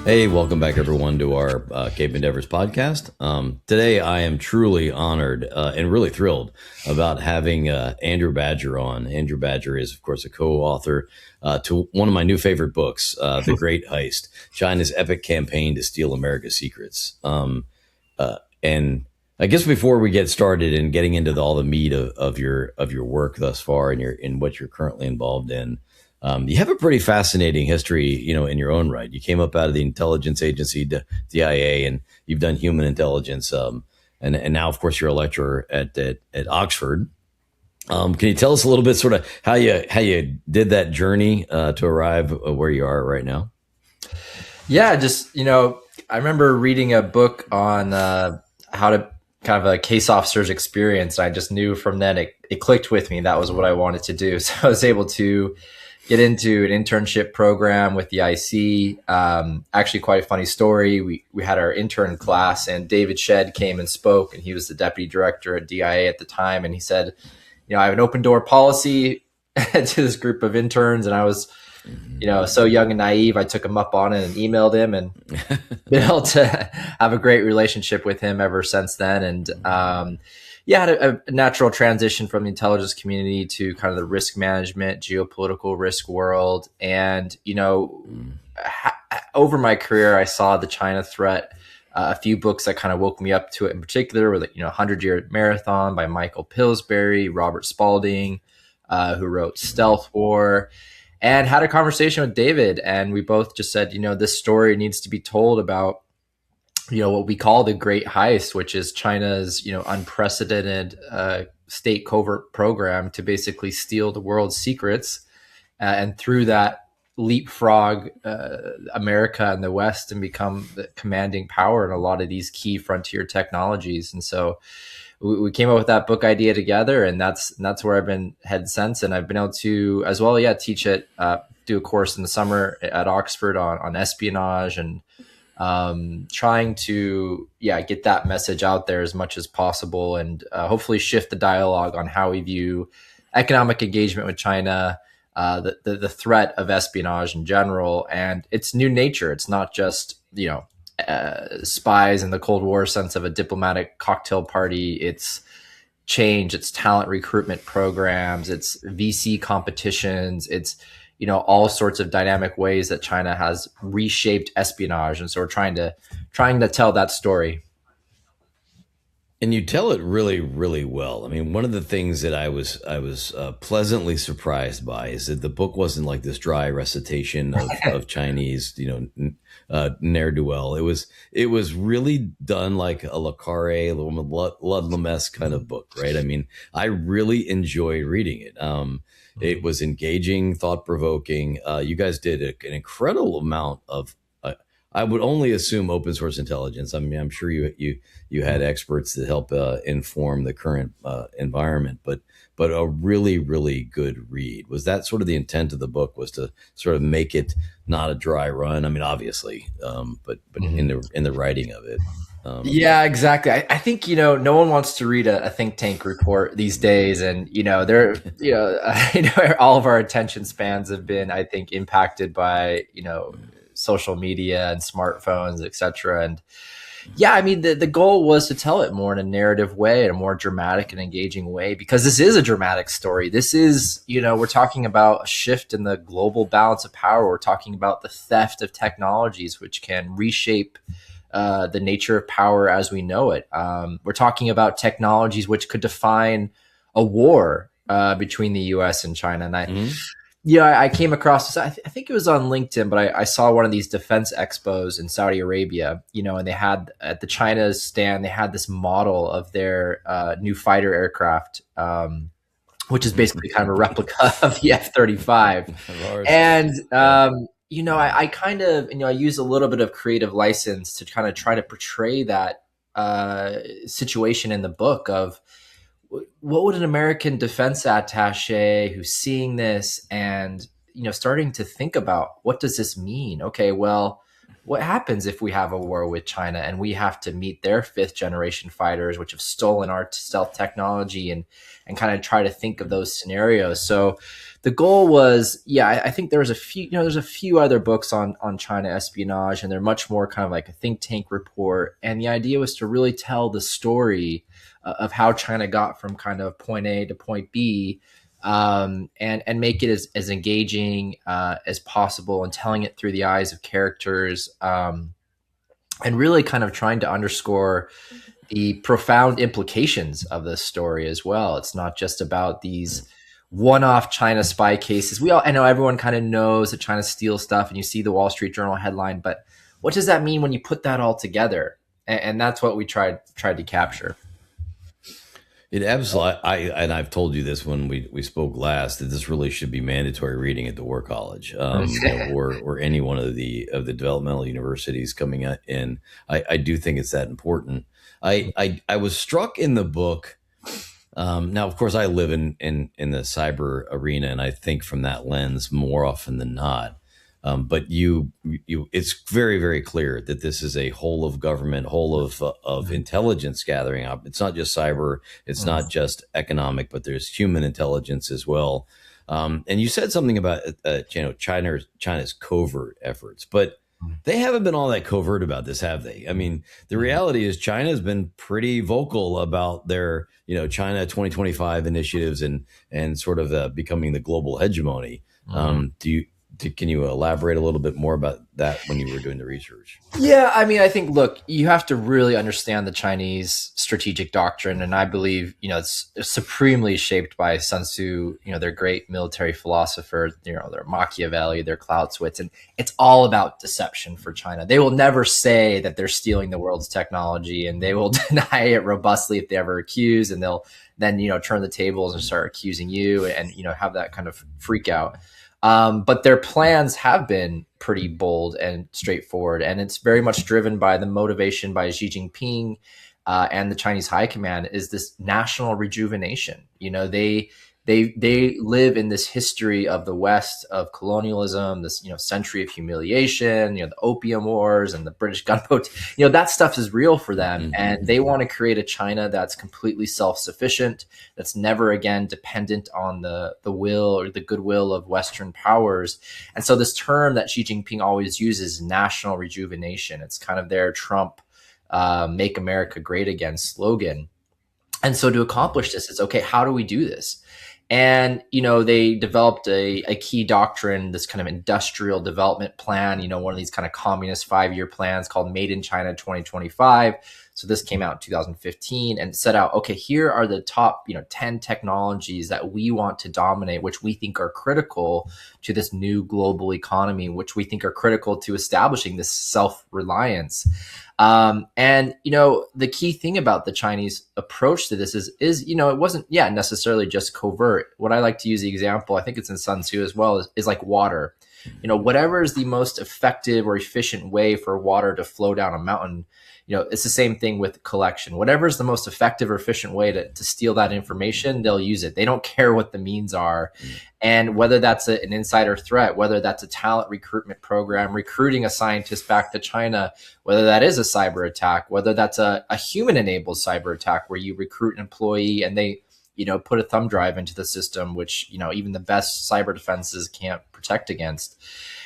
Hey, welcome back, everyone, to our Cape Endeavors podcast. Today, I am truly honored and really thrilled about having Andrew Badger on. Andrew Badger is, of course, a co-author to one of my new favorite books, The Great Heist, China's Epic Campaign to Steal America's Secrets. And I guess before we get started and getting into all the meat of your work thus far and in what you're currently involved in, you have a pretty fascinating history, in your own right. You came up out of the intelligence agency, DIA, and you've done human intelligence. And now, of course, you're a lecturer at Oxford. Can you tell us a little bit, sort of how you did that journey to arrive where you are right now? Yeah, just I remember reading a book on how to kind of a case officer's experience. I just knew from then it clicked with me. That was what I wanted to do. So I was able to get into an internship program with the IC. Actually, quite a funny story. We had our intern class, and David Shedd came and spoke, and he was the deputy director at DIA at the time. And he said, I have an open door policy to this group of interns, and I was, so young and naive. I took him up on it and emailed him, and been able to have a great relationship with him ever since then. And had a natural transition from the intelligence community to kind of the risk management, geopolitical risk world. And, over my career, I saw the China threat. A few books that kind of woke me up to it in particular were the 100-Year Marathon by Michael Pillsbury, Robert Spalding, who wrote Stealth War, and had a conversation with David. And we both just said, this story needs to be told about what we call the Great Heist, which is China's, unprecedented state covert program to basically steal the world's secrets, and through that leapfrog America and the West and become the commanding power in a lot of these key frontier technologies. And so we came up with that book idea together, and that's where I've been headed since. And I've been able to as well, teach it, do a course in the summer at Oxford on espionage, and trying to get that message out there as much as possible, and hopefully shift the dialogue on how we view economic engagement with China, the threat of espionage in general, and its new nature. It's not just spies in the Cold War sense of a diplomatic cocktail party. It's change, it's talent recruitment programs, it's VC competitions, it's all sorts of dynamic ways that China has reshaped espionage. And so we're trying to tell that story. And you tell it really, really well. I mean, one of the things that I was pleasantly surprised by is that the book wasn't like this dry recitation of Chinese, ne'er-do-well. It was really done like a Le Carre, Ludlamesque kind of book, right? I mean, I really enjoyed reading it. It was engaging, thought-provoking. You guys did an incredible amount of, I would only assume, open source intelligence. I mean, I'm sure you had experts that help inform the current environment, but a really, really good read. Was that sort of the intent of the book, was to sort of make it not a dry run? I mean, obviously, but in the writing of it. Yeah, exactly. I think, no one wants to read a think tank report these days. And, all of our attention spans have been, I think, impacted by, social media and smartphones, et cetera. And I mean, the goal was to tell it more in a narrative way, in a more dramatic and engaging way, because this is a dramatic story. This is, we're talking about a shift in the global balance of power. We're talking about the theft of technologies, which can reshape the nature of power as we know it. We're talking about technologies which could define a war between the U.S. and China. And I came across this, I think it was on LinkedIn, but I saw one of these defense expos in Saudi Arabia, and they had at the China's stand, they had this model of their new fighter aircraft, which is basically kind of a replica of the F-35. And I kind of, I use a little bit of creative license to kind of try to portray that situation in the book of what would an American defense attaché who's seeing this and, starting to think about, what does this mean? Okay, well, what happens if we have a war with China and we have to meet their fifth generation fighters, which have stolen our stealth technology, and kind of try to think of those scenarios. So the goal was, yeah, I think there's a few, there's a few other books on China espionage, and they're much more kind of like a think tank report. And the idea was to really tell the story of how China got from kind of point A to point B, and make it as engaging as possible, and telling it through the eyes of characters, and really kind of trying to underscore the profound implications of this story as well. It's not just about these one-off China spy cases. I know everyone kind of knows that China steals stuff, and you see the Wall Street Journal headline, but what does that mean when you put that all together? And that's what we tried to capture. It absolutely. I've told you this when we spoke last, that this really should be mandatory reading at the War College, or any one of the developmental universities coming in. I do think it's that important. I was struck in the book. Now, of course, I live in the cyber arena, and I think from that lens more often than not. But it's very, very clear that this is a whole of government, whole of intelligence gathering up. It's not just cyber, it's not just economic, but there's human intelligence as well. And you said something about China's covert efforts, but they haven't been all that covert about this, have they? I mean, the reality is China has been pretty vocal about their China 2025 initiatives and sort of becoming the global hegemony. Can you elaborate a little bit more about that when you were doing the research? Yeah, I mean, I think, look, you have to really understand the Chinese strategic doctrine, and I believe, it's supremely shaped by Sun Tzu, their great military philosopher, their Machiavelli, their Clausewitz, and it's all about deception for China. They will never say that they're stealing the world's technology, and they will deny it robustly if they ever accuse, and they'll then, turn the tables and start accusing you, and, have that kind of freak out. But their plans have been pretty bold and straightforward, and it's very much driven by the motivation by Xi Jinping and the Chinese high command is this national rejuvenation. They live in this history of the West, of colonialism, this century of humiliation, the Opium Wars and the British gunboat. That stuff is real for them, and they want to create a China that's completely self-sufficient, that's never again dependent on the will or the goodwill of Western powers. And so this term that Xi Jinping always uses, national rejuvenation, it's kind of their Trump "Make America Great Again" slogan. And so to accomplish this, it's okay, how do we do this? And, they developed a key doctrine, this kind of industrial development plan, one of these kind of communist 5-year plans called Made in China 2025. So this came out in 2015 and set out, okay, here are the top, 10 technologies that we want to dominate, which we think are critical to this new global economy, which we think are critical to establishing this self-reliance. And the key thing about the Chinese approach to this is it wasn't necessarily just covert. What I like to use the example, I think it's in Sun Tzu as well, is like water. Whatever is the most effective or efficient way for water to flow down a mountain, it's the same thing with collection. Whatever is the most effective or efficient way to steal that information, they'll use it. They don't care what the means are. And whether that's an insider threat, whether that's a talent recruitment program, recruiting a scientist back to China, whether that is a cyber attack, whether that's a human-enabled cyber attack where you recruit an employee and they put a thumb drive into the system, which, even the best cyber defenses can't protect against.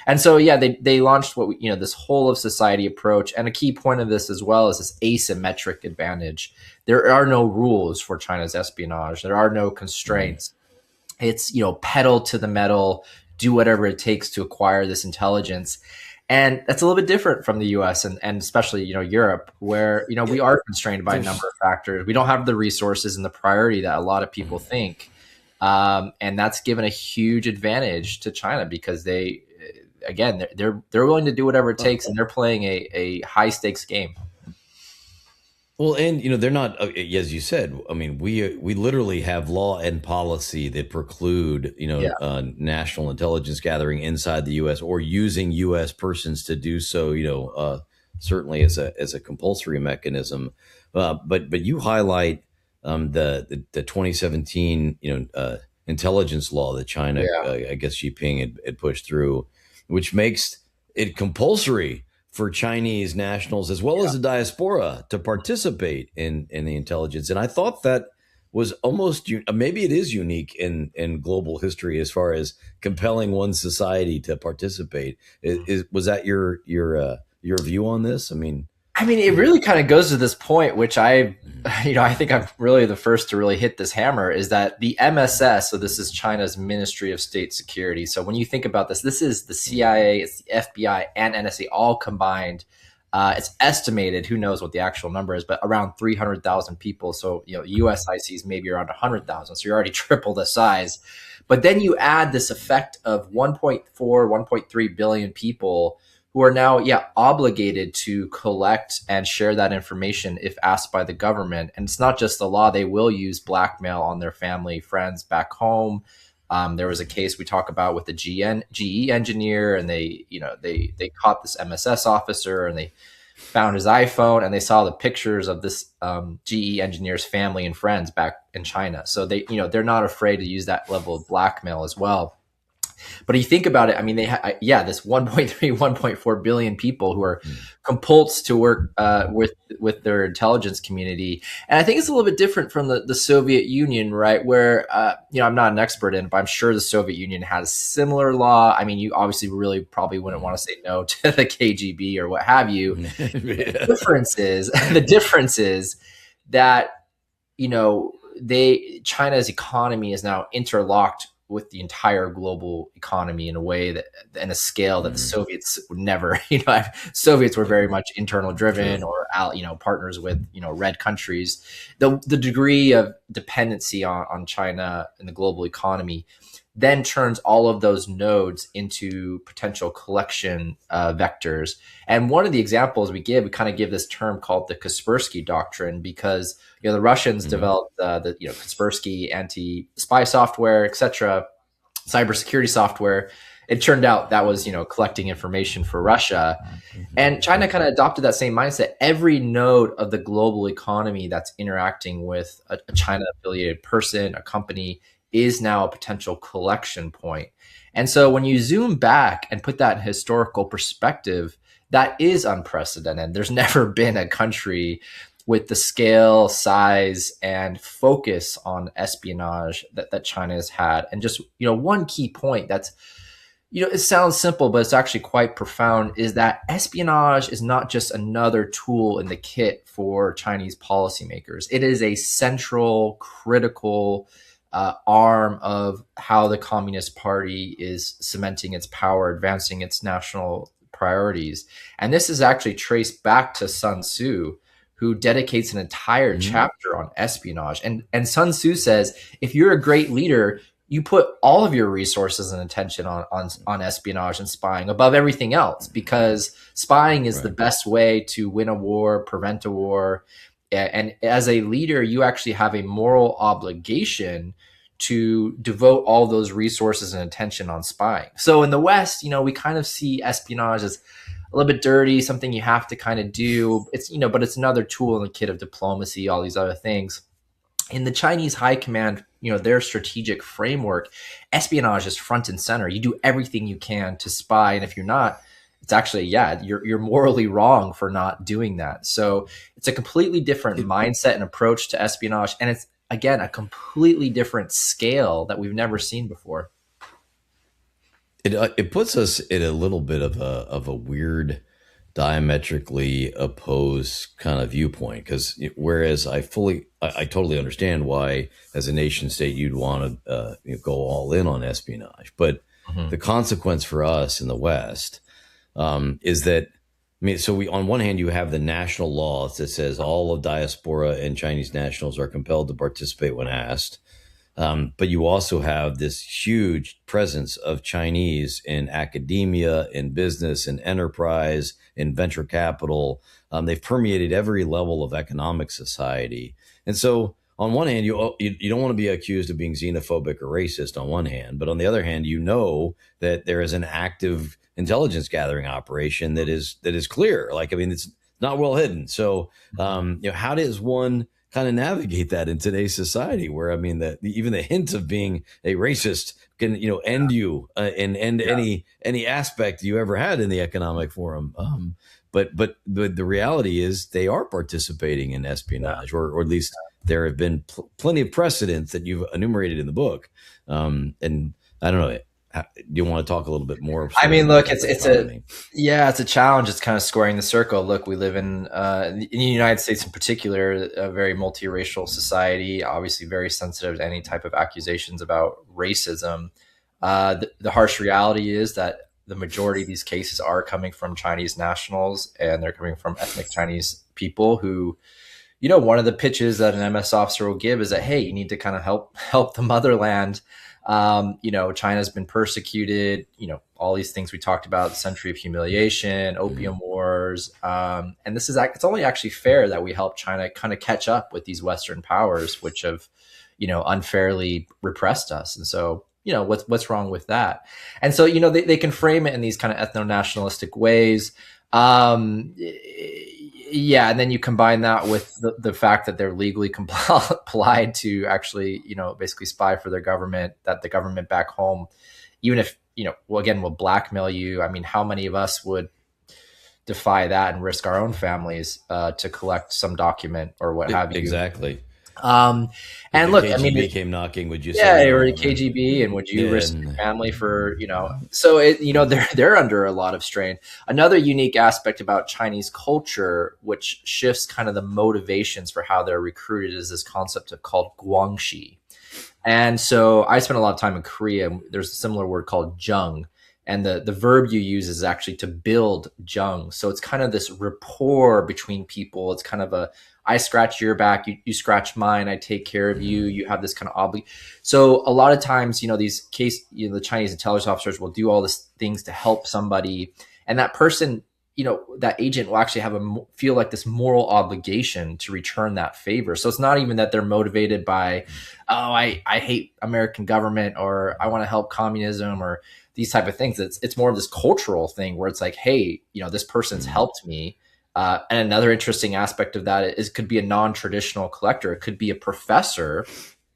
And so, they launched this whole of society approach. And a key point of this as well is this asymmetric advantage. There are no rules for China's espionage. There are no constraints. It's, pedal to the metal, do whatever it takes to acquire this intelligence. And that's a little bit different from the US and especially, Europe, where, we are constrained by a number of factors. We don't have the resources and the priority that a lot of people think. And that's given a huge advantage to China because they're willing to do whatever it takes, and they're playing a high stakes game. Well, and they're not, as you said. I mean, we literally have law and policy that preclude national intelligence gathering inside the U.S. or using U.S. persons to do so. Certainly as a compulsory mechanism. But you highlight the 2017 intelligence law that China, I guess Xi Jinping had pushed through, which makes it compulsory for Chinese nationals as well as the diaspora to participate in the intelligence. And I thought that was almost, maybe it is unique in global history as far as compelling one society to participate. Was that your view on this? I mean, it really kind of goes to this point, which I think I'm really the first to really hit this hammer, is that the MSS, so this is China's Ministry of State Security. So when you think about this, this is the CIA, it's the FBI, and NSA all combined. It's estimated, who knows what the actual number is, but around 300,000 people. So, US ICs maybe around 100,000. So you're already triple the size. But then you add this effect of 1.4, 1.3 billion people who are now, obligated to collect and share that information if asked by the government. And it's not just the law; they will use blackmail on their family, friends back home. There was a case we talk about with the GE engineer, and they caught this MSS officer, and they found his iPhone, and they saw the pictures of this GE engineer's family and friends back in China. So they're not afraid to use that level of blackmail as well. But you think about it, I mean, this 1.3, 1.4 billion people who are compulsed to work with their intelligence community. And I think it's a little bit different from the Soviet Union, right? Where, I'm not an expert in it, but I'm sure the Soviet Union had a similar law. I mean, you obviously really probably wouldn't want to say no to the KGB or what have you. The difference is that, China's economy is now interlocked with the entire global economy in a way that, and a scale that the Soviets would never, Soviets were very much internal driven or, partners with, red countries. The degree of dependency on China in the global economy then turns all of those nodes into potential collection vectors. And one of the examples we kind of give this term called the Kaspersky doctrine, because the Russians developed the Kaspersky anti-spy software, etc., cybersecurity software. It turned out that was collecting information for Russia, and China kind of adopted that same mindset. Every node of the global economy that's interacting with a China-affiliated person, a company, is now a potential collection point. And so when you zoom back and put that in historical perspective, that is unprecedented. There's never been a country with the scale, size, and focus on espionage that China has had. And just, one key point that's, it sounds simple, but it's actually quite profound, is that espionage is not just another tool in the kit for Chinese policymakers. It is a central, critical arm of how the Communist Party is cementing its power, advancing its national priorities. And this is actually traced back to Sun Tzu, who dedicates an entire chapter on espionage. And Sun Tzu says, if you're a great leader, you put all of your resources and attention on espionage and spying above everything else, because spying is the best way to win a war, prevent a war. And as a leader, you actually have a moral obligation to devote all those resources and attention on spying. So in the West, we kind of see espionage as a little bit dirty, something you have to kind of do. It's, but it's another tool in the kit of diplomacy, all these other things. In the Chinese high command, their strategic framework, espionage is front and center. You do everything you can to spy. And if you're not, it's actually, you're morally wrong for not doing that. So it's a completely different mindset and approach to espionage. And it's, again, a completely different scale that we've never seen before. It puts us in a little bit of a weird, diametrically opposed kind of viewpoint, because whereas I totally understand why, as a nation state, you'd want to go all in on espionage, but the consequence for us in the West is that, so on one hand, you have the national laws that says all of diaspora and Chinese nationals are compelled to participate when asked. But you also have this huge presence of Chinese in academia, in business, in enterprise, in venture capital. They've permeated every level of economic society. And so on one hand, you don't want to be accused of being xenophobic or racist on one hand, but on the other hand, that there is an active intelligence gathering operation that is clear. It's not well hidden. So, how does one kind of navigate that in today's society, where I mean that even the hint of being a racist can end you and end any aspect you ever had in the economic forum. But the reality is they are participating in espionage, or at least there have been plenty of precedents that you've enumerated in the book. And I don't know. Do you want to talk a little bit more? I mean, look, it's a challenge. It's kind of squaring the circle. Look, we live in the United States in particular, a very multiracial society, obviously very sensitive to any type of accusations about racism. The harsh reality is that the majority of these cases are coming from Chinese nationals, and they're coming from ethnic Chinese people who, one of the pitches that an MS officer will give is that, hey, you need to kind of help the motherland. China's been persecuted, all these things we talked about, century of humiliation, opium wars. And it's only actually fair that we help China kind of catch up with these Western powers, which have, unfairly repressed us. And so, what's wrong with that? And so, they can frame it in these kind of ethno-nationalistic ways. Yeah, and then you combine that with the fact that they're legally complied to actually, basically spy for their government, that the government back home, even if, will blackmail you. I mean, how many of us would defy that and risk our own families to collect some document or what have you? Exactly. And look, KGB came knocking, would you say? Yeah, or KGB, and would you risk your family for, so they're under a lot of strain. Another unique aspect about Chinese culture, which shifts kind of the motivations for how they're recruited, is this concept called guangxi. And so I spent a lot of time in Korea. There's a similar word called jung. And the verb you use is actually to build jung. So it's kind of this rapport between people. It's kind of I scratch your back, you scratch mine, I take care of you. You have this kind of obligation. So a lot of times, the Chinese intelligence officers will do all these things to help somebody. And that person, that agent will actually feel like this moral obligation to return that favor. So it's not even that they're motivated by, I hate American government, or I want to help communism, or these type of things. It's more of this cultural thing where it's like, hey, this person's helped me. And another interesting aspect of that is could be a non-traditional collector. It could be a professor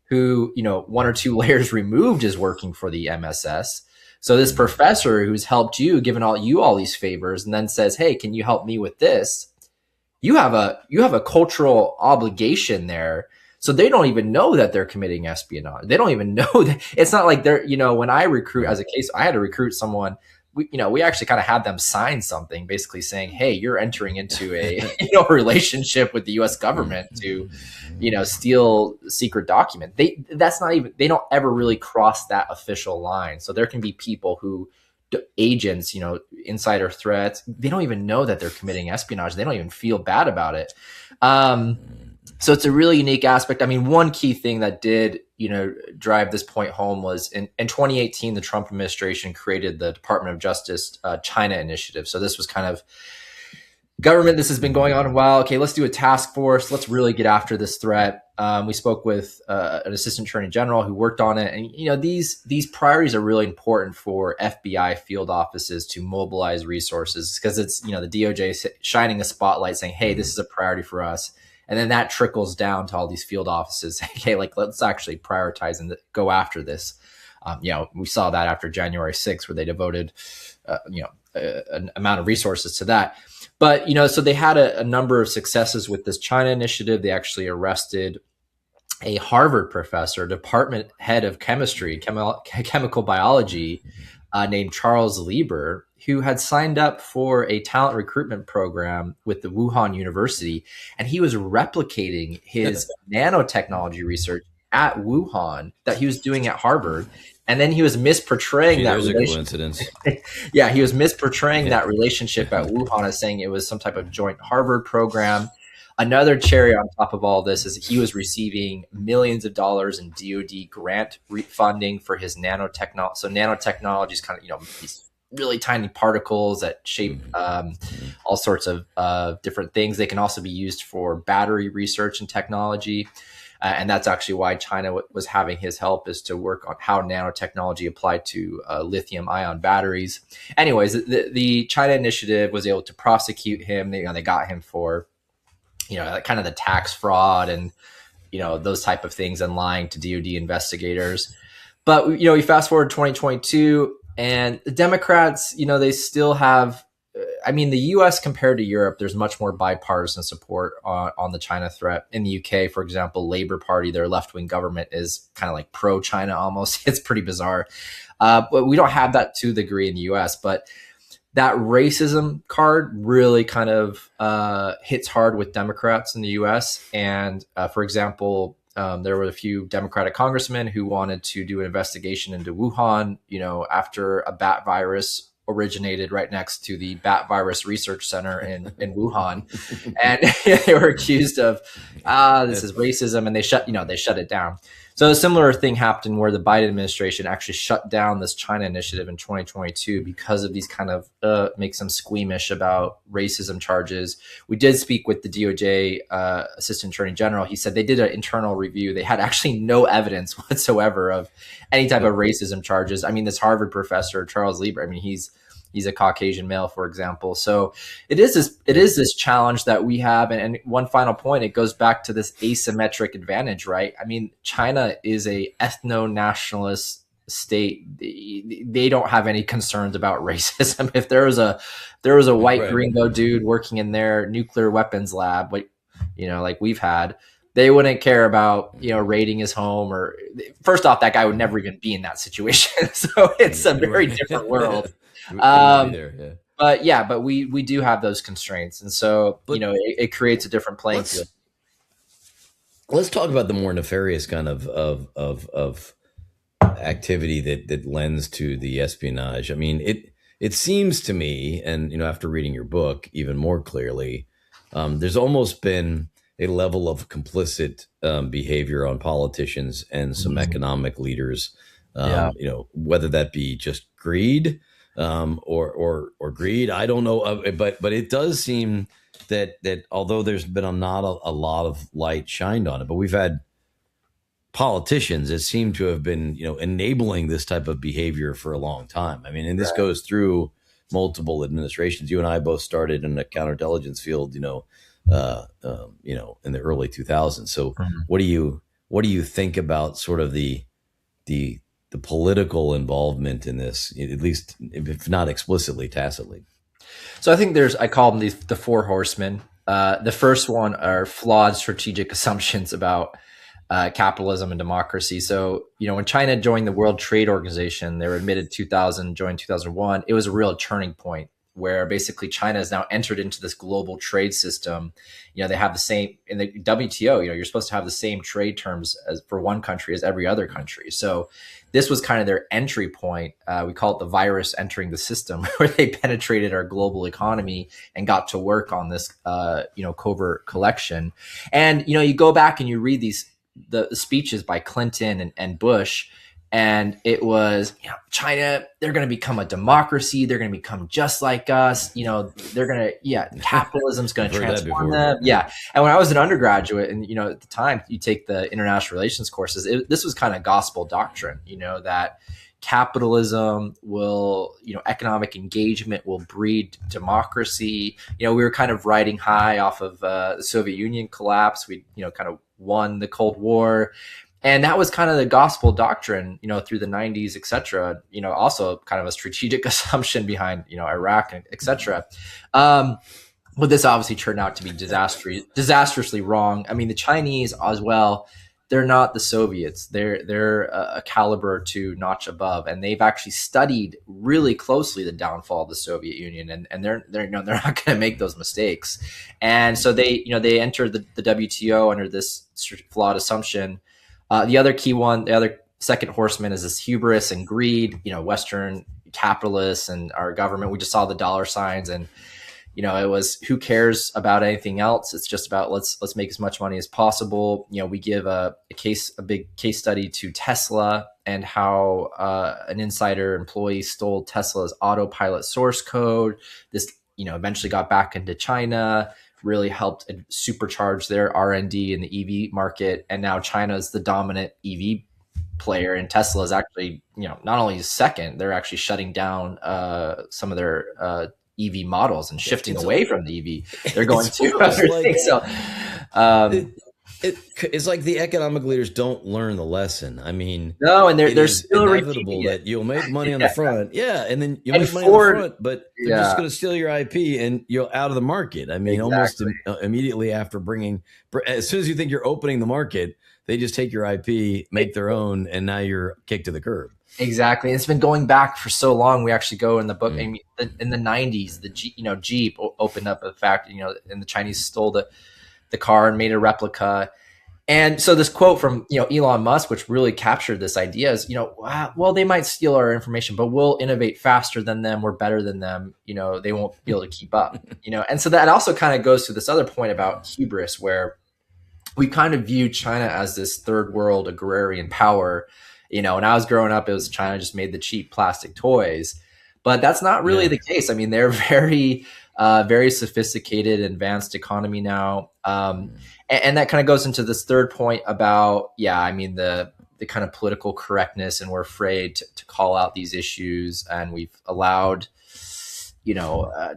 who, 1 or 2 layers removed is working for the MSS. So this professor who's helped you, given all these favors, and then says, hey, can you help me with this? You have a cultural obligation there. So they don't even know that they're committing espionage. They don't even know that. It's not like they're, when I recruit as a case, I had to recruit someone. We actually kind of had them sign something basically saying, hey, you're entering into a relationship with the US government to, steal secret document. They don't ever really cross that official line. So there can be people who agents, insider threats, they don't even know that they're committing espionage. They don't even feel bad about it. So it's a really unique aspect. I mean, one key thing that did, drive this point home was in 2018, the Trump administration created the Department of Justice China Initiative. So this was kind of government. This has been going on a while. Okay, let's do a task force. Let's really get after this threat. We spoke with an assistant attorney general who worked on it. And, these priorities are really important for FBI field offices to mobilize resources, because it's, the DOJ shining a spotlight saying, hey, this is a priority for us. And then that trickles down to all these field offices. Okay, let's actually prioritize and go after this. We saw that after January 6th, where they devoted, an amount of resources to that. But, so they had a number of successes with this China initiative. They actually arrested a Harvard professor, department head of chemistry, chemical biology, named Charles Lieber, who had signed up for a talent recruitment program with the Wuhan University. And he was replicating his nanotechnology research at Wuhan that he was doing at Harvard. And then he was misportraying that relationship. Coincidence. Yeah, he was misportraying that relationship at Wuhan as saying it was some type of joint Harvard program. Another cherry on top of all this is he was receiving millions of dollars in DoD grant funding for his nanotechnology. So nanotechnology is kind of, these really tiny particles that shape all sorts of different things. They can also be used for battery research and technology. And that's actually why China was having his help, is to work on how nanotechnology applied to lithium ion batteries. Anyways, the China initiative was able to prosecute him. They got him for kind of the tax fraud and, those type of things and lying to DOD investigators. But, we fast forward to 2022 and the Democrats, they still have, the US compared to Europe, there's much more bipartisan support on the China threat. In the UK, for example, Labour Party, their left-wing government is kind of like pro-China almost. It's pretty bizarre. But we don't have that to the degree in the US. But that racism card really kind of hits hard with Democrats in the US. And for example, there were a few Democratic congressmen who wanted to do an investigation into Wuhan, after a bat virus originated right next to the bat virus research center in Wuhan. And they were accused of, this is racism, and they shut it down. So a similar thing happened where the Biden administration actually shut down this China initiative in 2022 because of these kind of makes them squeamish about racism charges. We did speak with the DOJ Assistant Attorney General. He said they did an internal review. They had actually no evidence whatsoever of any type of racism charges. This Harvard professor, Charles Lieber, he's a Caucasian male, for example. So it is this challenge that we have. And one final point, it goes back to this asymmetric advantage, right? China is a ethno-nationalist state. They don't have any concerns about racism. If there was a white gringo dude working in their nuclear weapons lab, like we've had, they wouldn't care about, raiding his home, or first off, that guy would never even be in that situation. So it's a very different world. But we do have those constraints, and so it creates a different playing field. Let's talk about the more nefarious kind of activity that lends to the espionage. It seems to me, and after reading your book even more clearly, there's almost been a level of complicit behavior on politicians and some economic leaders. Whether that be just greed. Or greed, I don't know, but it does seem that although there's been not a lot of light shined on it, but we've had politicians that seem to have been enabling this type of behavior for a long time. And this goes through multiple administrations. You and I both started in the counterintelligence field, in the early 2000s. So what do you think about sort of the political involvement in this, at least if not explicitly, tacitly? So I think I call them the four horsemen. The first one are flawed strategic assumptions about capitalism and democracy. So, when China joined the World Trade Organization, they were admitted 2000, joined 2001. It was a real turning point where basically China has now entered into this global trade system. They have the same in the WTO, you're supposed to have the same trade terms as for one country as every other country. So this was kind of their entry point. We call it the virus entering the system, where they penetrated our global economy and got to work on this, covert collection. And, you go back and you read the speeches by Clinton and Bush, and it was, China, they're going to become a democracy. They're going to become just like us. They're going to, capitalism's going to transform them. Yeah. And when I was an undergraduate and, at the time you take the international relations courses, this was kind of gospel doctrine, that capitalism will, economic engagement will breed democracy. We were kind of riding high off of the Soviet Union collapse. We, kind of won the Cold War. And that was kind of the gospel doctrine, through the 90s, et cetera, also kind of a strategic assumption behind, Iraq, et cetera. But this obviously turned out to be disastrously wrong. The Chinese as well, they're not the Soviets. They're a caliber or two notch above. And they've actually studied really closely the downfall of the Soviet Union. And they're not going to make those mistakes. And so they entered the WTO under this flawed assumption. The other key one, the other second horseman is this hubris and greed, Western capitalists and our government. We just saw the dollar signs and, it was who cares about anything else? It's just about let's make as much money as possible. We give a big case study to Tesla and how an insider employee stole Tesla's autopilot source code. This, eventually got back into China, really helped supercharge their R&D in the EV market. And now China is the dominant EV player, and Tesla is actually, not only second, they're actually shutting down some of their EV models and shifting away from the EV. They're going to other other things. So, it's like the economic leaders don't learn the lesson. I mean, no, and they're is still inevitable that you'll make money on the front, and then you'll And make money Ford- on the front, but they're just going to steal your IP and you're out of the market. I mean, almost immediately after as soon as you think you're opening the market, they just take your IP, make their own, and now you're kicked to the curb. Exactly. It's been going back for so long. We actually go in the book, I mean, in the 90s, the Jeep opened up the fact, and the Chinese stole the car and made a replica. And so this quote from, Elon Musk, which really captured this idea is, well, they might steal our information, but we'll innovate faster than them. We're better than them. They won't be able to keep up, And so that also kind of goes to this other point about hubris, where we kind of view China as this third world agrarian power. When I was growing up, it was China just made the cheap plastic toys, but that's not really the case. I mean, they're very, very sophisticated, advanced economy now. And that kind of goes into this third point about, the kind of political correctness, and we're afraid to call out these issues. And we've allowed,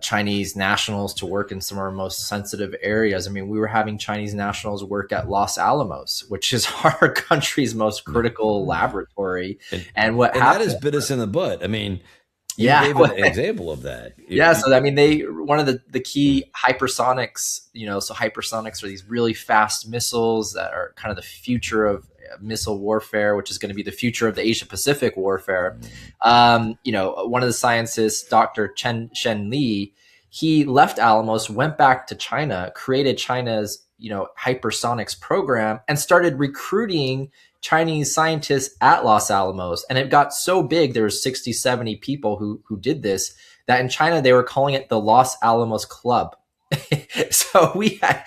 Chinese nationals to work in some of our most sensitive areas. I mean, we were having Chinese nationals work at Los Alamos, which is our country's most critical laboratory. And what happened, that has bit us in the butt. I mean, you gave an example of that. So I mean, one of the key hypersonics, so hypersonics are these really fast missiles that are kind of the future of missile warfare, which is going to be the future of the Asia Pacific warfare. One of the scientists, Dr. Chen Li, he left Alamos, went back to China, created China's, hypersonics program, and started recruiting Chinese scientists at Los Alamos. And it got so big, there were 60, 70 people who did this, that in China, they were calling it the Los Alamos Club. So we had,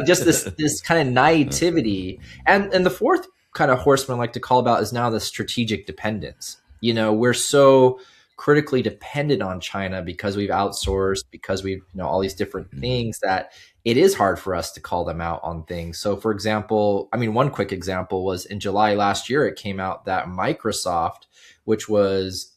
just this kind of naivety. And the fourth kind of horseman I like to call about is now the strategic dependence. We're so critically dependent on China because we've outsourced, because we've, all these different things, that it is hard for us to call them out on things. So for example, one quick example was in July last year, it came out that Microsoft, which was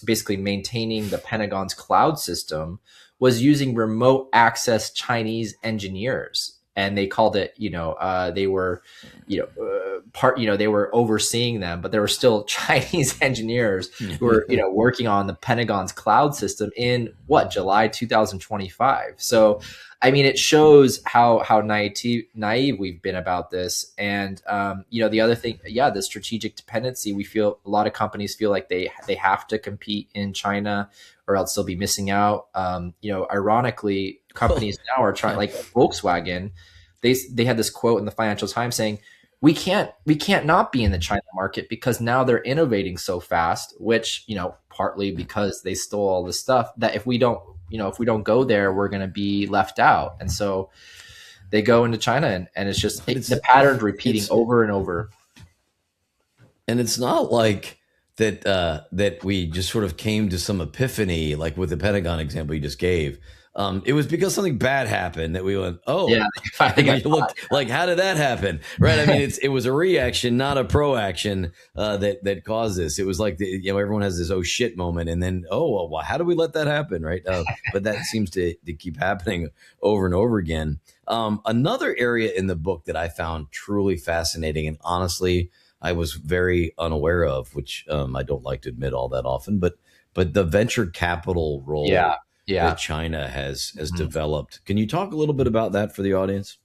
basically maintaining the Pentagon's cloud system, was using remote access Chinese engineers. And they called it, they were, they were overseeing them, but there were still Chinese engineers who were, working on the Pentagon's cloud system in July 2025. So, it shows how naive we've been about this. And, the other thing, the strategic dependency, we feel a lot of companies feel like they have to compete in China or else they'll be missing out. Ironically, companies now are trying, like Volkswagen, they had this quote in the Financial Times saying, we can't not be in the China market because now they're innovating so fast, which, partly because they stole all this stuff, that if we don't go there, we're going to be left out. And so they go into China and it's just the pattern repeating over and over. And it's not like that we just sort of came to some epiphany, like with the Pentagon example you just gave. It was because something bad happened that we went, looked like, how did that happen? Right. It was a reaction, not a proaction, that caused this. It was like, everyone has this, oh shit moment. And then, well, how do we let that happen? Right. But that seems to keep happening over and over again. Another area in the book that I found truly fascinating, and honestly, I was very unaware of, which I don't like to admit all that often, but the venture capital role that China has developed. Can you talk a little bit about that for the audience?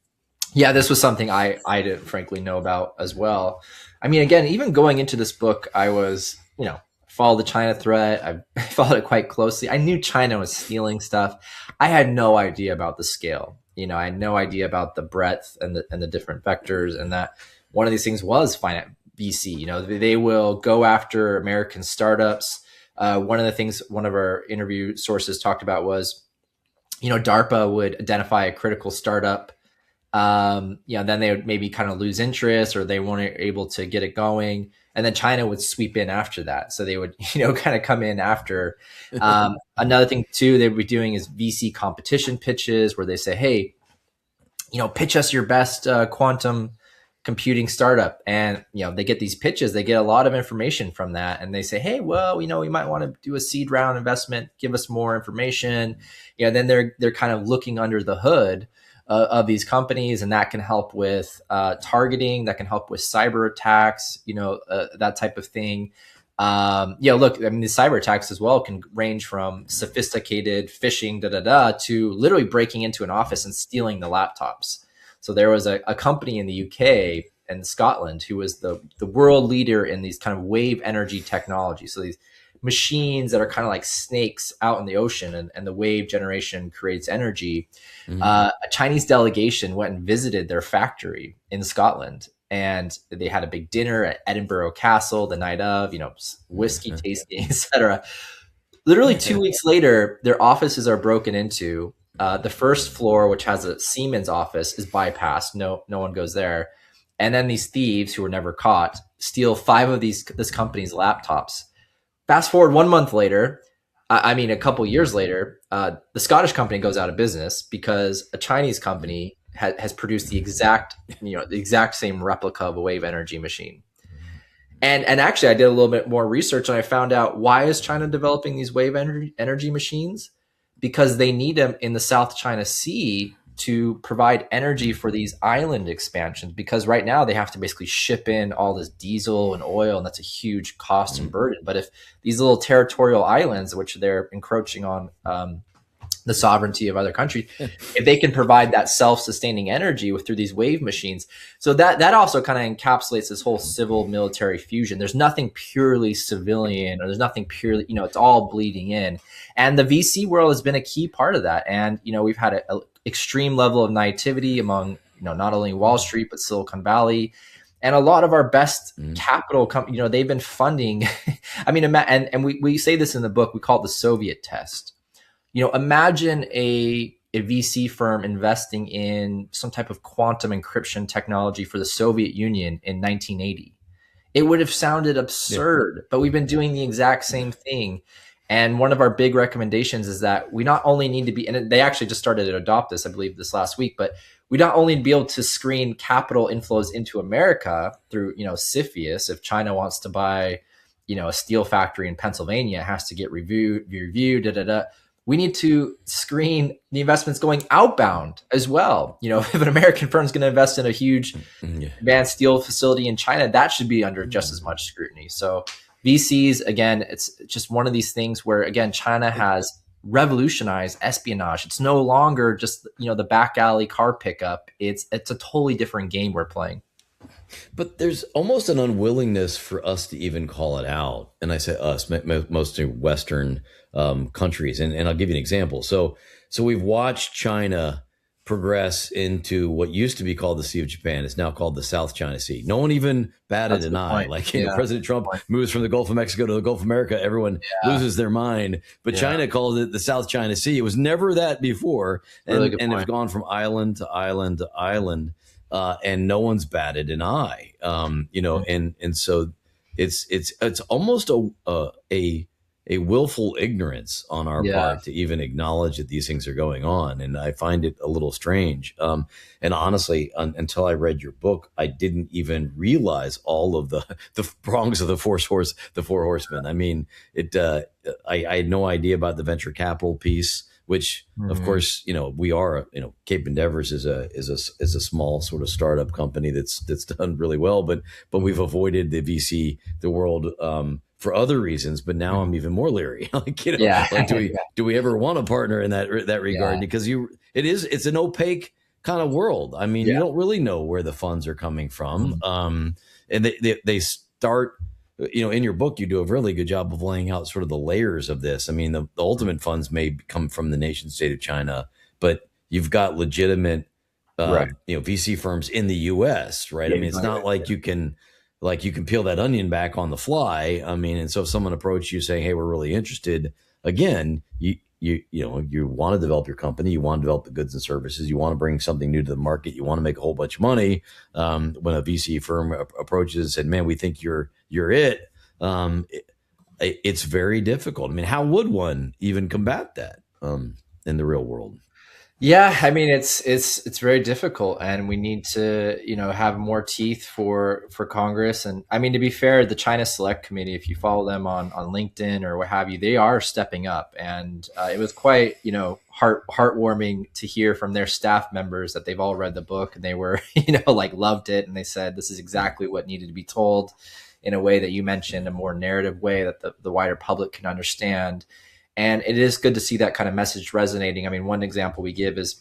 Yeah, this was something I didn't frankly know about as well. Again, even going into this book, I was, followed the China threat. I followed it quite closely. I knew China was stealing stuff. I had no idea about the scale. I had no idea about the breadth and the different vectors, and that one of these things was finance. VC, they will go after American startups. One of the things one of our interview sources talked about was, DARPA would identify a critical startup. Then they would maybe kind of lose interest, or they weren't able to get it going. And then China would sweep in after that. So they would, kind of come in after. Another thing too, they'd be doing is VC competition pitches, where they say, hey, pitch us your best quantum computing startup, and they get these pitches, they get a lot of information from that, and they say, hey, well, we might want to do a seed round investment, give us more information. Then they're kind of looking under the hood of these companies, and that can help with targeting, that can help with cyber attacks, that type of thing. Look, I mean, the cyber attacks as well can range from sophisticated phishing, to literally breaking into an office and stealing the laptops. So there was a company in the UK and Scotland who was the world leader in these kind of wave energy technology. So these machines that are kind of like snakes out in the ocean, and the wave generation creates energy. Mm-hmm. A Chinese delegation went and visited their factory in Scotland, and they had a big dinner at Edinburgh Castle the night of, whiskey tasting, etc. Literally 2 weeks later, their offices are broken into. The first floor, which has a Siemens office, is bypassed. No one goes there. And then these thieves, who were never caught, steal 5 of this company's laptops. Fast forward 1 month later, a couple years later, the Scottish company goes out of business because a Chinese company has produced the exact same replica of a wave energy machine. And actually, I did a little bit more research, and I found out, why is China developing these wave energy machines? Because they need them in the South China Sea to provide energy for these island expansions, because right now they have to basically ship in all this diesel and oil, and that's a huge cost and burden. But if these little territorial islands, which they're encroaching on the sovereignty of other countries, if they can provide that self-sustaining energy through these wave machines, so that also kind of encapsulates this whole civil military fusion. There's nothing purely civilian, or there's nothing purely, it's all bleeding in. And the VC world has been a key part of that. And, we've had an extreme level of naivety among, not only Wall Street, but Silicon Valley. And a lot of our best capital companies, they've been funding. And we say this in the book, we call it the Soviet test. Imagine a VC firm investing in some type of quantum encryption technology for the Soviet Union in 1980. It would have sounded absurd, but we've been doing the exact same thing. And one of our big recommendations is that we not only need to be, and they actually just started to adopt this, I believe, this last week, but we not only be able to screen capital inflows into America through, CFIUS. If China wants to buy, a steel factory in Pennsylvania, it has to get reviewed, We need to screen the investments going outbound as well. If an American firm is going to invest in a huge advanced steel facility in China, that should be under just as much scrutiny. So VCs, again, it's just one of these things where, again, China has revolutionized espionage. It's no longer just, the back alley car pickup. It's a totally different game we're playing. But there's almost an unwillingness for us to even call it out. And I say us, mostly Western countries. And I'll give you an example. So we've watched China progress into what used to be called the Sea of Japan. It's now called the South China Sea. No one even batted an eye. Like, President Trump moves from the Gulf of Mexico to the Gulf of America. Everyone loses their mind. But China called it the South China Sea. It was never that before. And it's gone from island to island to island. And no one's batted an eye, and so it's almost a willful ignorance on our part to even acknowledge that these things are going on. And I find it a little strange. And honestly, until I read your book, I didn't even realize all of the prongs of the four horsemen. I mean, I had no idea about the venture capital piece, which of course, we are, Cape Endeavors is a small sort of startup company that's done really well, but we've avoided the VC, the world, for other reasons. But now I'm even more leery. Do we ever want to partner in that regard? Because it's an opaque kind of world. I mean, you don't really know where the funds are coming from. And they start, in your book, you do a really good job of laying out sort of the layers of this. I mean, the ultimate funds may come from the nation state of China, but you've got legitimate, VC firms in the U.S., right? I mean, it's not like you can peel that onion back on the fly. I mean, and so if someone approached you saying, "Hey, we're really interested," again, you want to develop your company, you want to develop the goods and services, you want to bring something new to the market, you want to make a whole bunch of money. When a VC firm approaches and said, "Man, we think you're it," it's very difficult. I mean, how would one even combat that in the real world? Yeah, I mean it's very difficult, and we need to have more teeth for Congress. And I mean, to be fair, the China Select Committee, if you follow them on LinkedIn or what have you, they are stepping up, and it was quite heartwarming to hear from their staff members that they've all read the book and they were like loved it, and they said this is exactly what needed to be told in a way that you mentioned, a more narrative way that the wider public can understand. And it is good to see that kind of message resonating. I mean, one example we give is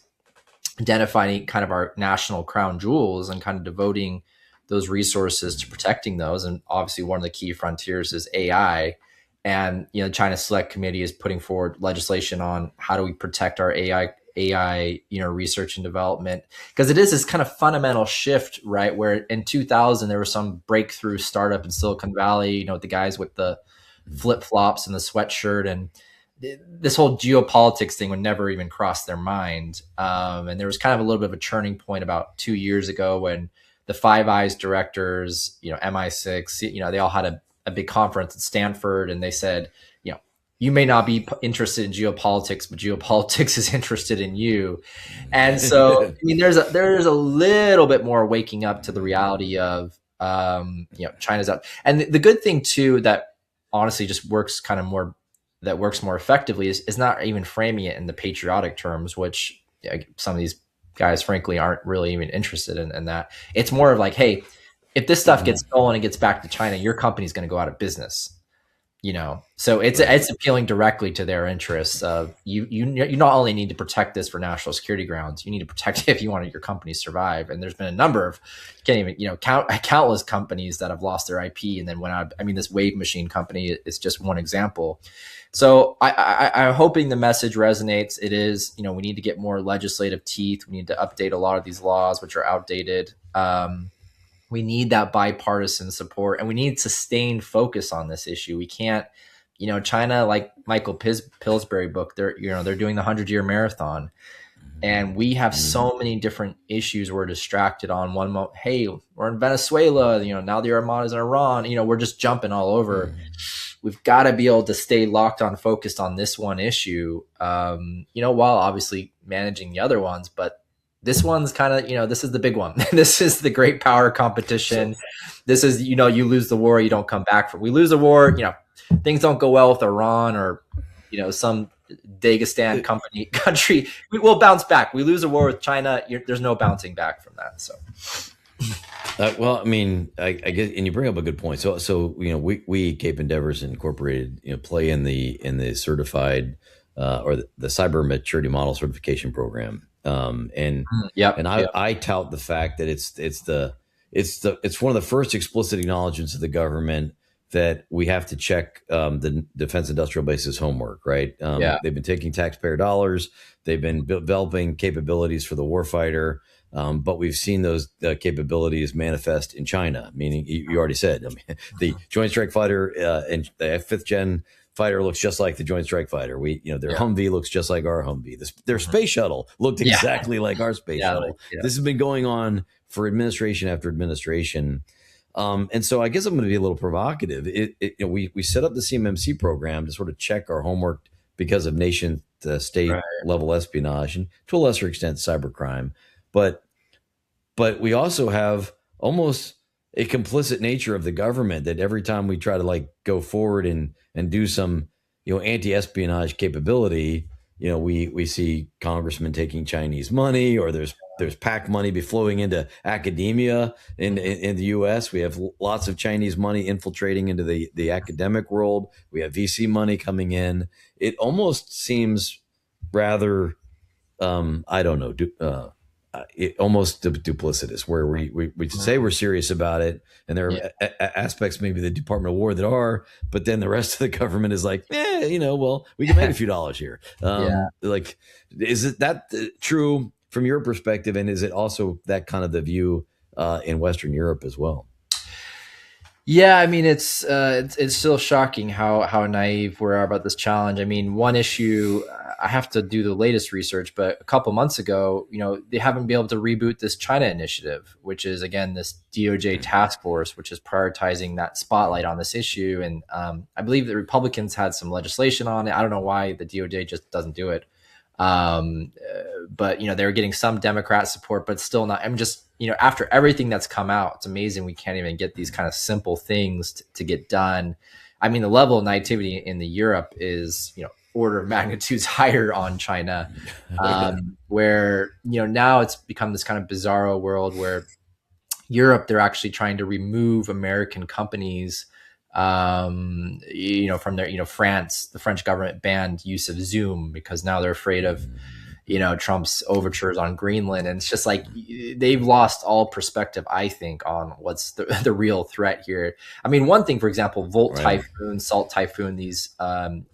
identifying kind of our national crown jewels and kind of devoting those resources to protecting those. And obviously, one of the key frontiers is AI. And the China Select Committee is putting forward legislation on how do we protect our AI research and development, because it is this kind of fundamental shift, right? Where in 2000 there was some breakthrough startup in Silicon Valley, the guys with the flip flops and the sweatshirt, and this whole geopolitics thing would never even cross their mind. And there was kind of a little bit of a turning point about 2 years ago when the Five Eyes directors, MI6, they all had a big conference at Stanford, and they said, you may not be interested in geopolitics, but geopolitics is interested in you. And so, I mean, there's a little bit more waking up to the reality of, China's out. And the good thing too, that honestly just works kind of more, that works more effectively is not even framing it in the patriotic terms, which some of these guys, frankly, aren't really even interested in that. It's more of like, hey, if this stuff gets stolen and gets back to China, your company's going to go out of business. So it's appealing directly to their interests of you not only need to protect this for national security grounds, you need to protect it if you want your company to survive. And there's been a number of countless companies that have lost their IP and then went out. I mean, this Wave Machine company is just one example. So I'm hoping the message resonates. It is, we need to get more legislative teeth. We need to update a lot of these laws, which are outdated. We need that bipartisan support, and we need sustained focus on this issue. We can't, China, like Michael Pillsbury book, they're doing the 100-year marathon, and we have so many different issues we're distracted on. One moment, hey, we're in Venezuela, now the Armada's in Iran, we're just jumping all over. We've got to be able to stay locked on, focused on this one issue, while obviously managing the other ones. But this one's kind of, this is the big one. This is the great power competition. This is, you lose the war, you don't come back from. We lose a war, things don't go well with Iran or, some Dagestan country. We will bounce back. We lose a war with China. There's no bouncing back from that. So. Well, I mean, I guess, and you bring up a good point. So we Cape Endeavors Incorporated, play in the certified or the cyber maturity model certification program. I tout the fact that it's one of the first explicit acknowledgments of the government that we have to check the defense industrial base's homework, right? They've been taking taxpayer dollars. They've been developing capabilities for the warfighter. But we've seen those capabilities manifest in China, meaning you already said, I mean, the Joint Strike Fighter and the fifth gen fighter looks just like the Joint Strike Fighter. Their Humvee looks just like our Humvee. Their space shuttle looked exactly like our space shuttle. This has been going on for administration after administration. And so I guess I'm going to be a little provocative. We set up the CMMC program to sort of check our homework because of nation state level espionage and to a lesser extent cybercrime. But we also have almost a complicit nature of the government that every time we try to go forward and do some anti-espionage capability, we see congressmen taking Chinese money, or there's PAC money be flowing into academia in the U.S. We have lots of Chinese money infiltrating into the academic world. We have VC money coming in. It almost seems rather I don't know. Almost duplicitous, where we say we're serious about it, and there are aspects maybe the Department of War that are, but then the rest of the government is like, well, we can make a few dollars here. Is it that true from your perspective, and is it also that kind of the view in Western Europe as well? Yeah, I mean, it's still shocking how naive we are about this challenge. I mean, one issue, I have to do the latest research, but a couple months ago, they haven't been able to reboot this China Initiative, which is, again, this DOJ task force, which is prioritizing that spotlight on this issue. And I believe the Republicans had some legislation on it. I don't know why the DOJ just doesn't do it. But they were getting some Democrat support, but still not. I'm just, after everything that's come out, it's amazing we can't even get these kind of simple things to get done. I mean, the level of naivety in the Europe is, order of magnitudes higher on China, where, now it's become this kind of bizarro world where Europe, they're actually trying to remove American companies, from their, France, the French government banned use of Zoom because now they're afraid of, Trump's overtures on Greenland. And it's just like they've lost all perspective, I think, on what's the real threat here. I mean, one thing, for example, Volt Typhoon, Salt Typhoon, these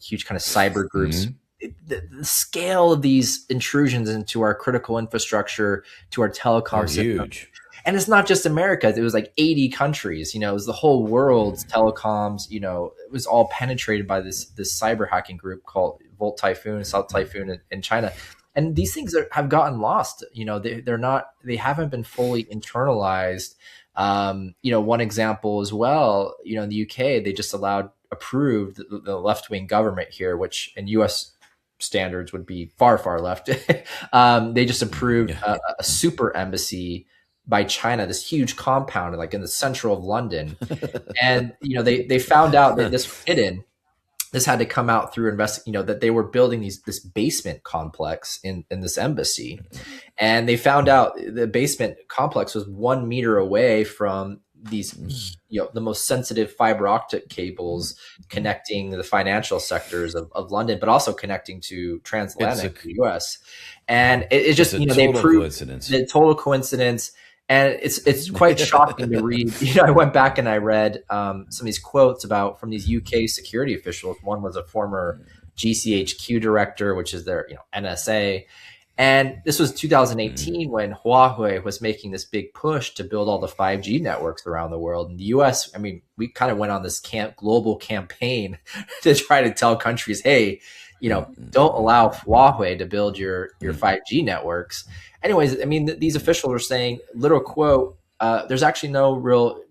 huge kind of cyber groups, the scale of these intrusions into our critical infrastructure, to our telecom system, huge. And it's not just America. It was like 80 countries, it was the whole world's telecoms, it was all penetrated by this cyber hacking group called Volt Typhoon, Salt Typhoon in China. And these things have gotten lost. They haven't been fully internalized. One example as well, in the UK, they just approved the left-wing government here, which in US standards would be far, far left. They just approved a super embassy by China, this huge compound, like in the center of London. And, they found out that this was hidden. This had to come out through that they were building this basement complex in this embassy. And they found out the basement complex was 1 meter away from these, the most sensitive fiber optic cables connecting the financial sectors of London, but also connecting to transatlantic the US. And it's just, they proved the total coincidence. And it's quite shocking to read. I went back and I read some of these quotes from these UK security officials. One was a former GCHQ director, which is their NSA. And this was 2018 when Huawei was making this big push to build all the 5G networks around the world. In the US, I mean, we kind of went on this global campaign to try to tell countries, hey, don't allow Huawei to build your 5G networks. Anyways, I mean, these officials are saying, literal quote, there's actually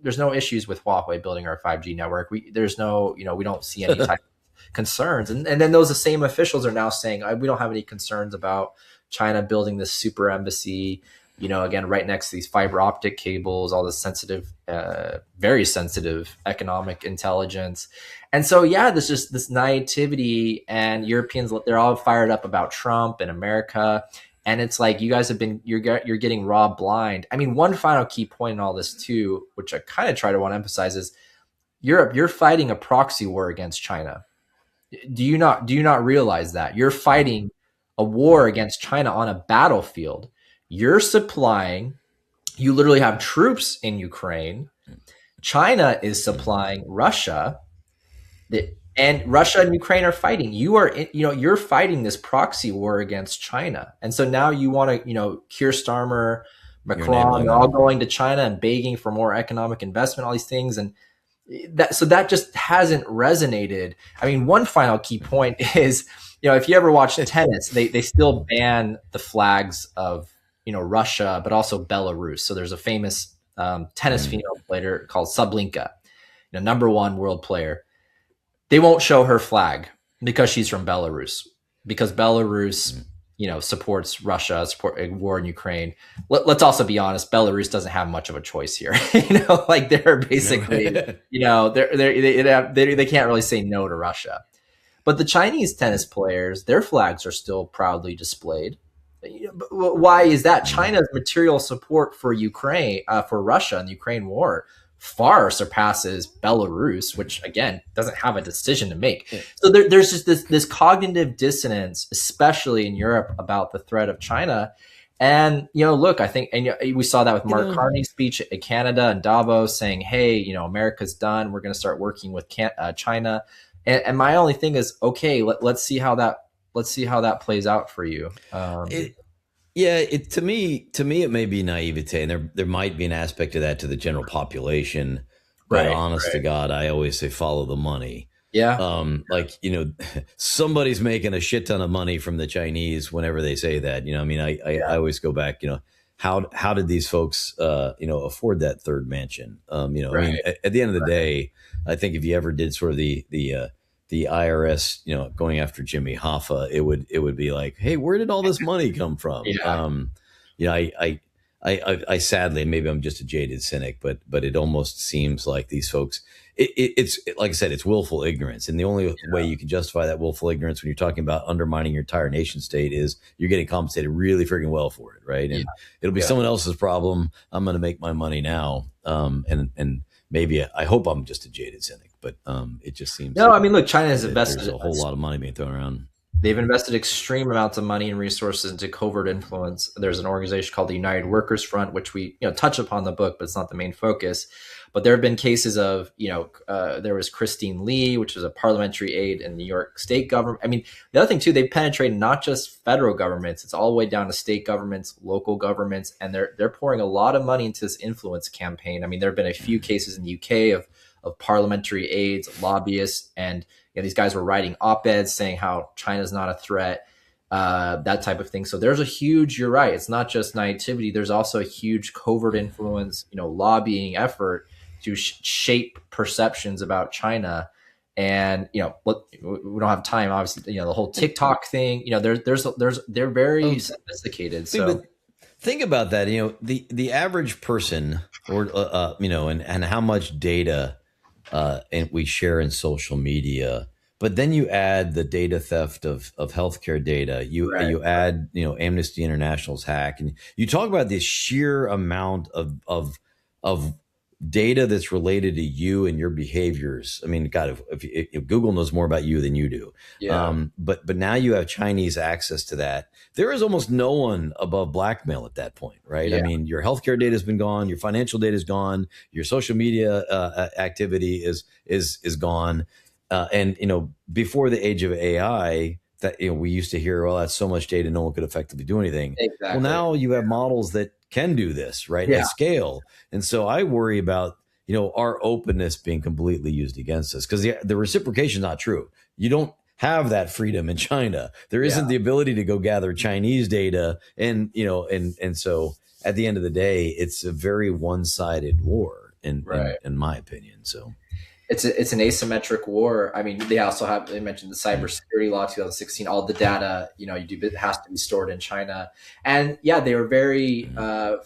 there's no issues with Huawei building our 5G network. We don't see any type of concerns. And then the same officials are now saying, we don't have any concerns about China building this super embassy, again, right next to these fiber optic cables, all this sensitive, very sensitive economic intelligence. And so, there's just this naivety, and Europeans, they're all fired up about Trump and America. And it's like, you guys you're getting robbed blind. I mean, one final key point in all this too, which I kind of want to emphasize, is Europe, you're fighting a proxy war against China. Do you not realize that? You're fighting a war against China on a battlefield. You literally have troops in Ukraine. China is supplying Russia. And Russia and Ukraine are fighting. You're fighting this proxy war against China. And so now you want to, Keir Starmer, Macron, they're all going to China and begging for more economic investment, all these things. And that just hasn't resonated. I mean, one final key point is, if you ever watch tennis, they still ban the flags of, Russia, but also Belarus. So there's a famous tennis female player called Sablinka, number one world player. They won't show her flag because she's from Belarus, because Belarus, supports Russia, support a war in Ukraine. Let's also be honest. Belarus doesn't have much of a choice here. Like they're basically, they can't really say no to Russia. But the Chinese tennis players, their flags are still proudly displayed. Why is that? China's material support for Ukraine, for Russia and the Ukraine war, far surpasses Belarus, which again doesn't have a decision to make. So there's just this cognitive dissonance, especially in Europe, about the threat of China. And look, I think, and we saw that with Mark Carney's speech in Canada and Davos, saying, "Hey, America's done. We're going to start working with China." And my only thing is, okay, let's see how that plays out for you. To me, it may be naivete, and there might be an aspect of that to the general population. But honest to God, I always say follow the money. Yeah. Somebody's making a shit ton of money from the Chinese whenever they say that. I always go back. How did these folks afford that third mansion? I mean, at the end of the day, I think if you ever did sort of the the IRS, going after Jimmy Hoffa, it would be like, hey, where did all this money come from? Yeah. I sadly, maybe I'm just a jaded cynic, but it almost seems like these folks, it's like I said, it's willful ignorance, and the only way you can justify that willful ignorance when you're talking about undermining your entire nation state is you're getting compensated really freaking well for it, right? And it'll be someone else's problem. I'm going to make my money now, and maybe I hope I'm just a jaded cynic, but it just seems no. I mean, look, China has invested. There's a whole lot of money being thrown around. They've invested extreme amounts of money and resources into covert influence. There's an organization called the United Workers Front, which we touch upon in the book, but it's not the main focus. But there have been cases of, there was Christine Lee, which was a parliamentary aide in New York state government. I mean, the other thing too, they've penetrated not just federal governments; it's all the way down to state governments, local governments, and they're pouring a lot of money into this influence campaign. I mean, there have been a few cases in the UK of parliamentary aides, lobbyists, and these guys were writing op-eds saying how China's not a threat, that type of thing. So there's a huge, you're right, it's not just naivety. There's also a huge covert influence, lobbying effort to shape perceptions about China. And, look, we don't have time, obviously, the whole TikTok thing, they're very sophisticated. So think about that, the average person or, and how much data and we share in social media, but then you add the data theft of healthcare data. You add Amnesty International's hack, and you talk about this sheer amount of data that's related to you and your behaviors. I mean, God, if Google knows more about you than you do, but now you have Chinese access to that. There is almost no one above blackmail at that point, right? I mean, your healthcare data has been gone, your financial data is gone, your social media activity is gone, and before the age of AI, that we used to hear, well, that's so much data, no one could effectively do anything. Exactly. Well, now you have models that can do this, right, at scale, and so I worry about our openness being completely used against us, because the reciprocation is not true. You don't have that freedom in China. There isn't the ability to go gather Chinese data, and so at the end of the day, it's a very one-sided war, in my opinion. So it's an asymmetric war. I mean, they mentioned the cybersecurity law 2016. All the data it has to be stored in China, and they were very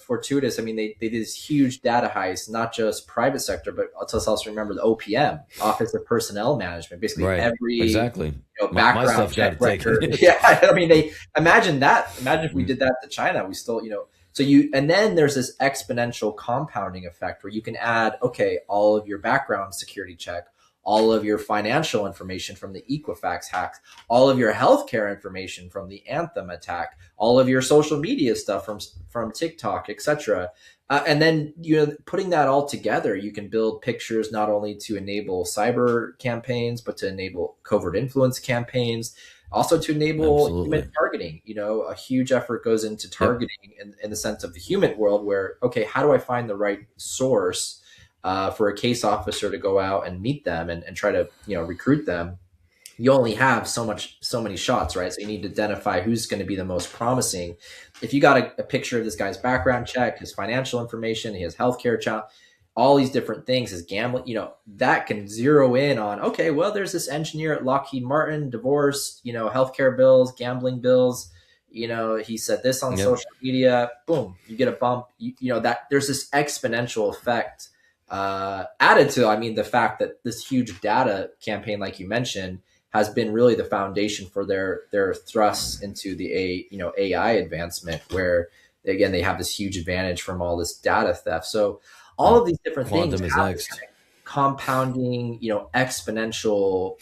fortuitous. I mean, they did this huge data heist, not just private sector, but let's also remember the OPM, Office of Personnel Management. Basically, every background my stuff check got taken. I mean, imagine that. Imagine if we did that to China. We still So and then there's this exponential compounding effect where you can add, all of your background security check, all of your financial information from the Equifax hacks, all of your healthcare information from the Anthem attack, all of your social media stuff from TikTok, etc. And then, putting that all together, you can build pictures not only to enable cyber campaigns, but to enable covert influence campaigns, also to enable human targeting. A huge effort goes into targeting in the sense of the human world where, how do I find the right source for a case officer to go out and meet them and try to, recruit them? You only have so many shots, right? So you need to identify who's going to be the most promising. If you got a picture of this guy's background check, his financial information, his healthcare check, all these different things, his gambling, that can zero in on, there's this engineer at Lockheed Martin, divorced, healthcare bills, gambling bills, he said this on social media, boom, you get a bump, that there's this exponential effect added to, the fact that this huge data campaign, like you mentioned, has been really the foundation for their thrusts into the AI advancement, where again they have this huge advantage from all this data theft. So all of these different things have this compounding, exponential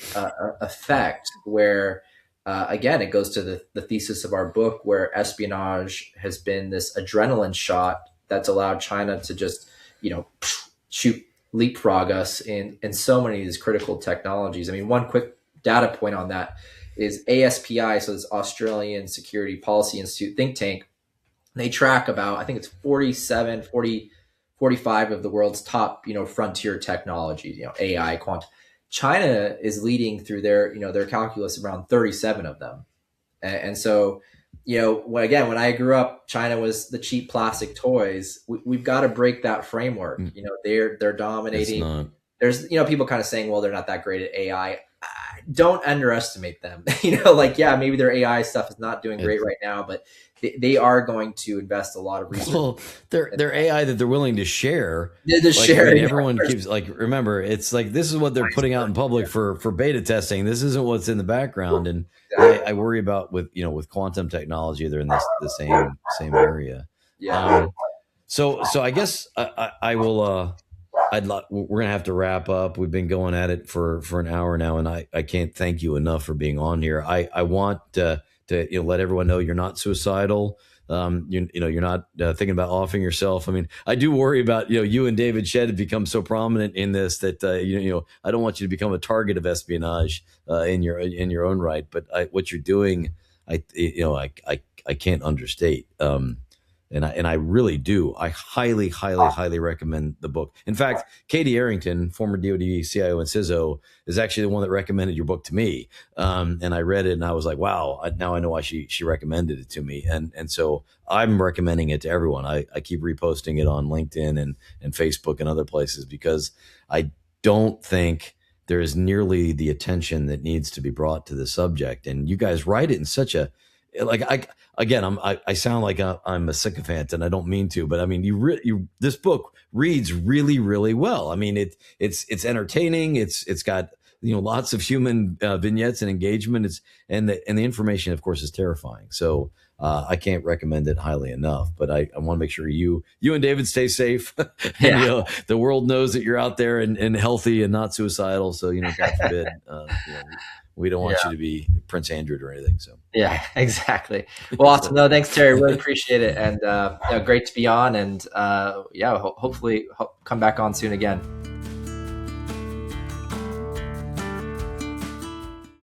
effect where again, it goes to the thesis of our book, where espionage has been this adrenaline shot that's allowed China to just leapfrog us in so many of these critical technologies. I mean, one quick data point on that is ASPI, so this Australian Security Policy Institute think tank. They track about, I think it's 45 of the world's top, frontier technologies, AI, quantum. China is leading through their calculus around 37 of them. And so, when I grew up, China was the cheap plastic toys. We've got to break that framework. They're dominating. There's, people kind of saying, well, they're not that great at AI. don't underestimate them. Like, yeah, maybe their AI stuff is not doing great right now, but they are going to invest a lot of research. Well, their AI that they're willing to share. They're just sharing. Everyone keeps remember, it's like this is what they're putting out in public for beta testing. This isn't what's in the background, and I worry about with quantum technology. They're in the same area. Yeah. So I guess I will. We're gonna have to wrap up. We've been going at it for an hour now, and I can't thank you enough for being on here. I want to let everyone know you're not suicidal. You're not thinking about offing yourself. I mean, I do worry about you and David Shedd have become so prominent in this that I don't want you to become a target of espionage in your own right. But what you're doing, I can't understate. And I really do. I highly recommend the book. In fact, Katie Arrington, former DOD CIO and CISO, is actually the one that recommended your book to me. And I read it and I was like, wow, now I know why she recommended it to me. And so I'm recommending it to everyone. I keep reposting it on LinkedIn and Facebook and other places because I don't think there is nearly the attention that needs to be brought to the subject. And you guys write it in such a, I sound like I'm a sycophant, and I don't mean to, but I mean, this book reads really, really well. I mean, it's entertaining. It's got lots of human vignettes and engagement. And the information, of course, is terrifying. So I can't recommend it highly enough. But I want to make sure you and David stay safe. And, the world knows that you're out there and healthy and not suicidal. So God forbid. We don't want you to be Prince Andrew or anything. So yeah, exactly. Well, awesome. No, thanks, Terry. Really appreciate it, and great to be on. And hopefully come back on soon again.